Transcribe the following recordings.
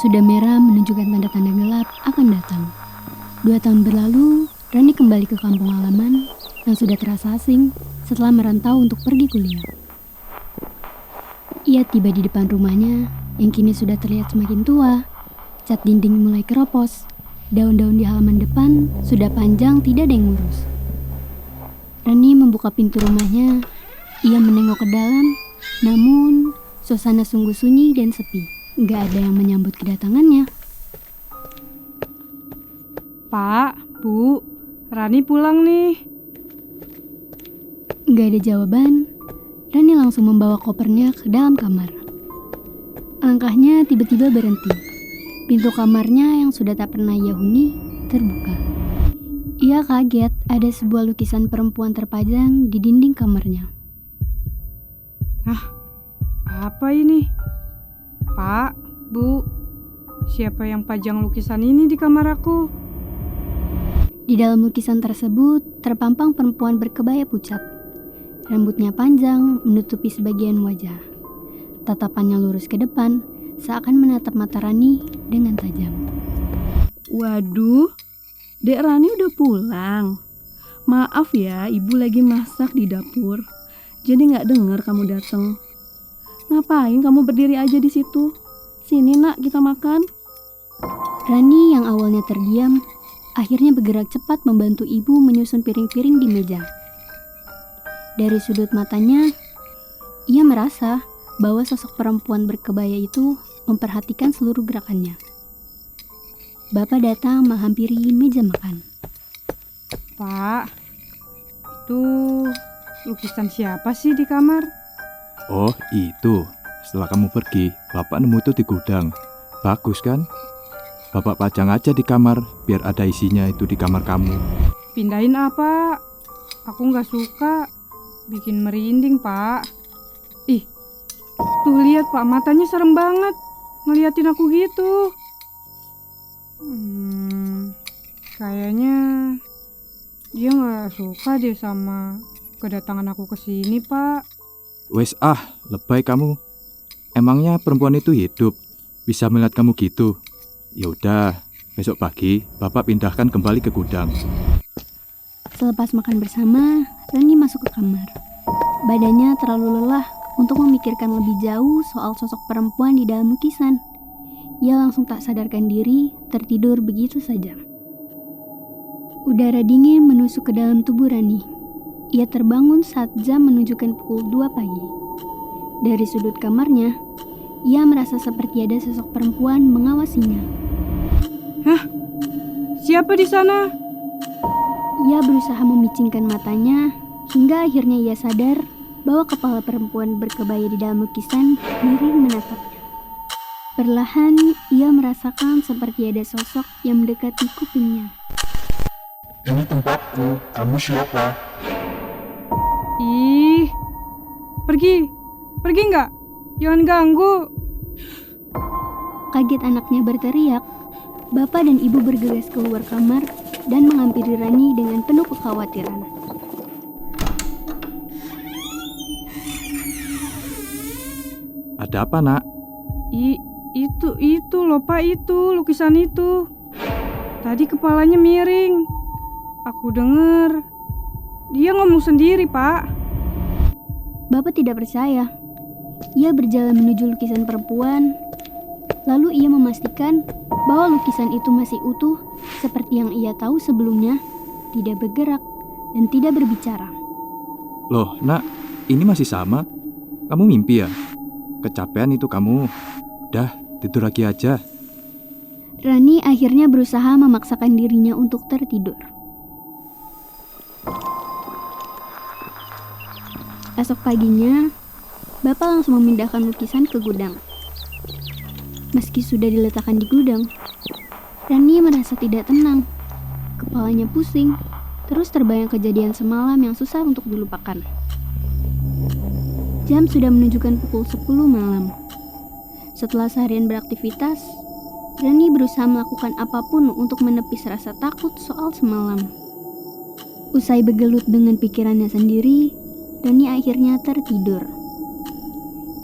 sudah merah menunjukkan tanda-tanda gelap akan datang. 2 tahun berlalu, Rani kembali ke kampung halaman yang sudah terasa asing setelah merantau untuk pergi kuliah. Ia tiba di depan rumahnya yang kini sudah terlihat semakin tua. Cat dinding mulai keropos. Daun-daun di halaman depan sudah panjang, tidak ada yang ngurus. Rani membuka pintu rumahnya. Ia menengok ke dalam, namun suasana sungguh sunyi dan sepi. Gak ada yang menyambut kedatangannya. Pak, Bu, Rani pulang nih. Gak ada jawaban. Rani langsung membawa kopernya ke dalam kamar. Langkahnya tiba-tiba berhenti. Pintu kamarnya yang sudah tak pernah ia huni terbuka. Ia kaget ada sebuah lukisan perempuan terpajang di dinding kamarnya. Apa ini? Pak, Bu, siapa yang pajang lukisan ini di kamar aku? Di dalam lukisan tersebut terpampang perempuan berkebaya pucat. Rambutnya panjang menutupi sebagian wajah. Tatapannya lurus ke depan, seakan menatap mata Rani dengan tajam. Waduh, Dek Rani udah pulang. Maaf ya, Ibu lagi masak di dapur. Jadi gak denger kamu datang. Ngapain kamu berdiri aja di situ? Sini nak, kita makan. Rani yang awalnya terdiam, akhirnya bergerak cepat membantu ibu menyusun piring-piring di meja. Dari sudut matanya, ia merasa bahwa sosok perempuan berkebaya itu memperhatikan seluruh gerakannya. Bapak datang menghampiri meja makan. Pak, itu lukisan siapa sih di kamar? Oh, itu. Setelah kamu pergi, Bapak nemu itu di gudang. Bagus kan? Bapak pajang aja di kamar, biar ada isinya itu di kamar kamu. Pindahin apa? Aku nggak suka. Bikin merinding, Pak. Ih, tuh lihat Pak, matanya serem banget. Ngeliatin aku gitu. Kayaknya dia nggak suka deh sama kedatangan aku ke sini, Pak. Wes lebay kamu. Emangnya perempuan itu hidup? Bisa melihat kamu gitu? Ya udah, besok pagi Bapak pindahkan kembali ke gudang. Selepas makan bersama, Rani masuk ke kamar. Badannya terlalu lelah untuk memikirkan lebih jauh soal sosok perempuan di dalam lukisan. Ia langsung tak sadarkan diri, tertidur begitu saja. Udara dingin menusuk ke dalam tubuh Rani. Ia terbangun saat jam menunjukkan pukul 2 pagi. Dari sudut kamarnya, ia merasa seperti ada sosok perempuan mengawasinya. Siapa di sana? Ia berusaha memicingkan matanya, hingga akhirnya ia sadar bahwa kepala perempuan berkebaya di dalam lukisan miring menatapnya. Perlahan, ia merasakan seperti ada sosok yang mendekati kupingnya. Ini tempatku, kamu siapa? Ih, pergi nggak? Jangan ganggu. Kaget anaknya berteriak, bapak dan ibu bergegas keluar kamar dan menghampiri Rani dengan penuh kekhawatiran. Ada apa, Nak? Itu loh Pak, itu lukisan itu. Tadi kepalanya miring. Aku dengar dia ngomong sendiri, Pak. Bapak tidak percaya. Ia berjalan menuju lukisan perempuan. Lalu ia memastikan bahwa lukisan itu masih utuh seperti yang ia tahu sebelumnya, tidak bergerak dan tidak berbicara. Loh, Nak, ini masih sama? Kamu mimpi ya? Kecapean itu kamu. Udah, tidur lagi aja. Rani akhirnya berusaha memaksakan dirinya untuk tertidur. Esok paginya, Bapak langsung memindahkan lukisan ke gudang. Meski sudah diletakkan di gudang, Rani merasa tidak tenang. Kepalanya pusing, terus terbayang kejadian semalam yang susah untuk dilupakan. Jam sudah menunjukkan pukul 10 malam. Setelah seharian beraktivitas, Rani berusaha melakukan apapun untuk menepis rasa takut soal semalam. Usai bergelut dengan pikirannya sendiri, Rani akhirnya tertidur.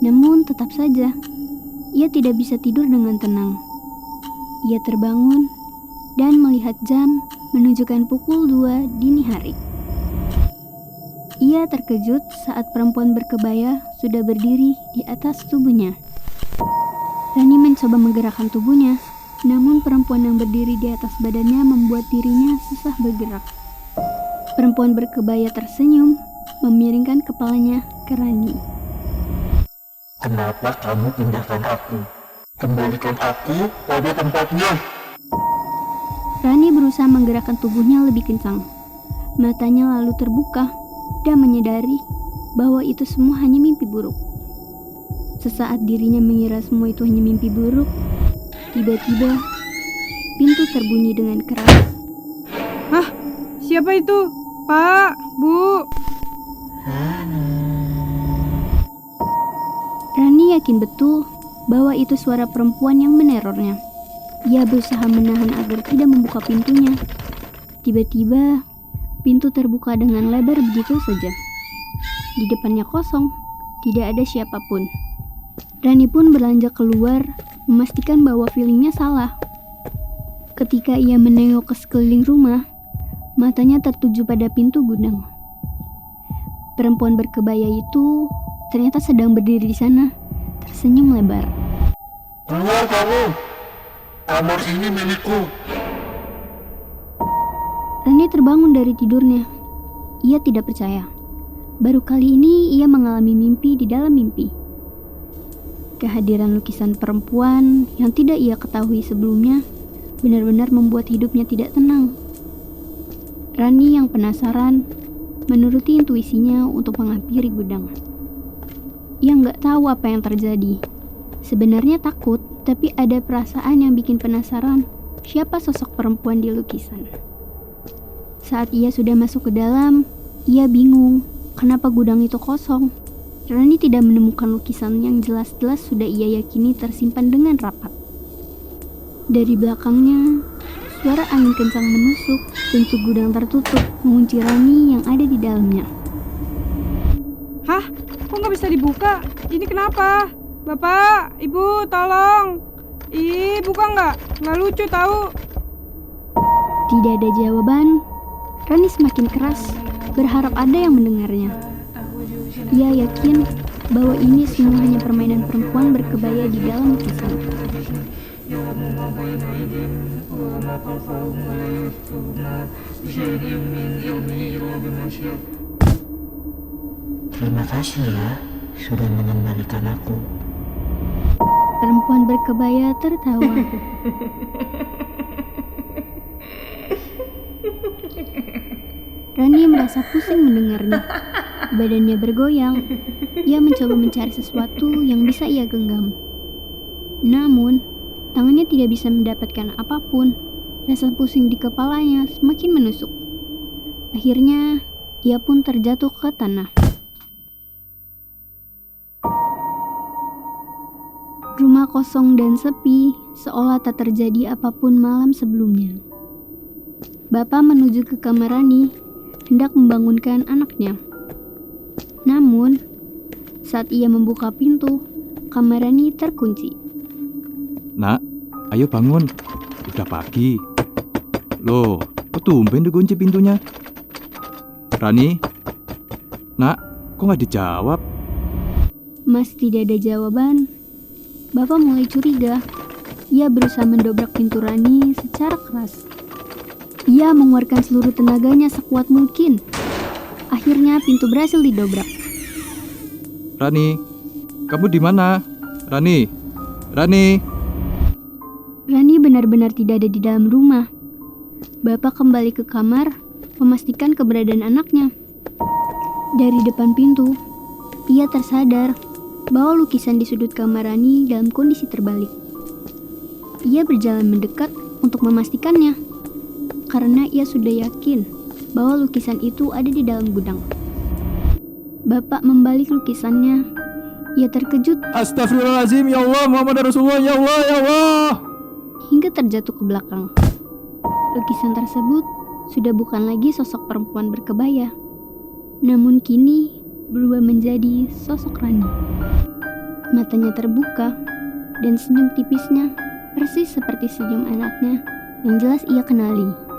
Namun tetap saja, ia tidak bisa tidur dengan tenang. ia terbangun dan melihat jam menunjukkan pukul 2 dini hari. Ia terkejut saat perempuan berkebaya sudah berdiri di atas tubuhnya. Rani mencoba menggerakkan tubuhnya, namun perempuan yang berdiri di atas badannya membuat dirinya susah bergerak. Perempuan berkebaya tersenyum, memiringkan kepalanya ke Rani. Kenapa kamu pindahkan aku? Kembalikan aku pada tempatnya. Rani berusaha menggerakkan tubuhnya lebih kencang. Matanya lalu terbuka dan menyadari bahwa itu semua hanya mimpi buruk. Sesaat dirinya mengira semua itu hanya mimpi buruk, tiba-tiba pintu terbunyi dengan keras. Hah? Siapa itu? Pak, Bu. Rani yakin betul bahwa itu suara perempuan yang menerornya. Ia berusaha menahan agar tidak membuka pintunya. Tiba-tiba, pintu terbuka dengan lebar begitu saja. Di depannya kosong, tidak ada siapapun. Rani pun beranjak keluar, memastikan bahwa feelingnya salah. Ketika ia menengok ke sekeliling rumah, matanya tertuju pada pintu gudang. Perempuan berkebaya itu ternyata sedang berdiri di sana, tersenyum lebar. Keluar kamu! Kamar ini milikku. Rani terbangun dari tidurnya. Ia tidak percaya. Baru kali ini ia mengalami mimpi di dalam mimpi. Kehadiran lukisan perempuan yang tidak ia ketahui sebelumnya benar-benar membuat hidupnya tidak tenang. Rani yang penasaran menuruti intuisinya untuk menghampiri gudang. Ia nggak tahu apa yang terjadi. Sebenarnya takut, tapi ada perasaan yang bikin penasaran siapa sosok perempuan di lukisan. Saat ia sudah masuk ke dalam, ia bingung kenapa gudang itu kosong. Rani tidak menemukan lukisan yang jelas-jelas sudah ia yakini tersimpan dengan rapat. Dari belakangnya, suara angin kencang menusuk, pintu gudang tertutup, mengunci Rani yang ada di dalamnya. Hah? Kok nggak bisa dibuka? Ini kenapa? Bapak, Ibu, tolong. Ih, buka nggak? Nggak lucu tahu. Tidak ada jawaban. Rani semakin keras, berharap ada yang mendengarnya. Ia yakin bahwa ini semua hanya permainan perempuan berkebaya di dalam lukisan. Terima kasih ya, sudah mengembalikan aku. Perempuan berkebaya tertawa. Rani merasa pusing mendengarnya. Badannya bergoyang. Ia mencoba mencari sesuatu yang bisa ia genggam. Namun, tangannya tidak bisa mendapatkan apapun. Rasa pusing di kepalanya semakin menusuk. Akhirnya, ia pun terjatuh ke tanah. Rumah kosong dan sepi, seolah tak terjadi apapun malam sebelumnya. Bapak menuju ke kamar Rani, hendak membangunkan anaknya. Namun, saat ia membuka pintu, kamar Rani terkunci. Nak, ayo bangun. Udah pagi. Loh, kok tumben dikunci pintunya? Rani? Nak, kok nggak dijawab? Masih tidak ada jawaban. Bapak mulai curiga. Ia berusaha mendobrak pintu Rani secara keras. Ia mengeluarkan seluruh tenaganya sekuat mungkin. Akhirnya pintu berhasil didobrak. Rani, kamu di mana? Rani, Rani. Rani benar-benar tidak ada di dalam rumah. Bapak kembali ke kamar, memastikan keberadaan anaknya. Dari depan pintu, ia tersadar bahwa lukisan di sudut kamar Rani dalam kondisi terbalik. Ia berjalan mendekat untuk memastikannya, karena ia sudah yakin bahwa lukisan itu ada di dalam gudang. Bapak membalik lukisannya. Ia terkejut Astagfirullahaladzim, ya Allah, Muhammad Rasulullah, ya Allah, ya Allah. hingga terjatuh ke belakang. Lukisan tersebut sudah bukan lagi sosok perempuan berkebaya, namun kini berubah menjadi sosok Rani. Matanya terbuka dan senyum tipisnya persis seperti senyum anaknya yang jelas ia kenali.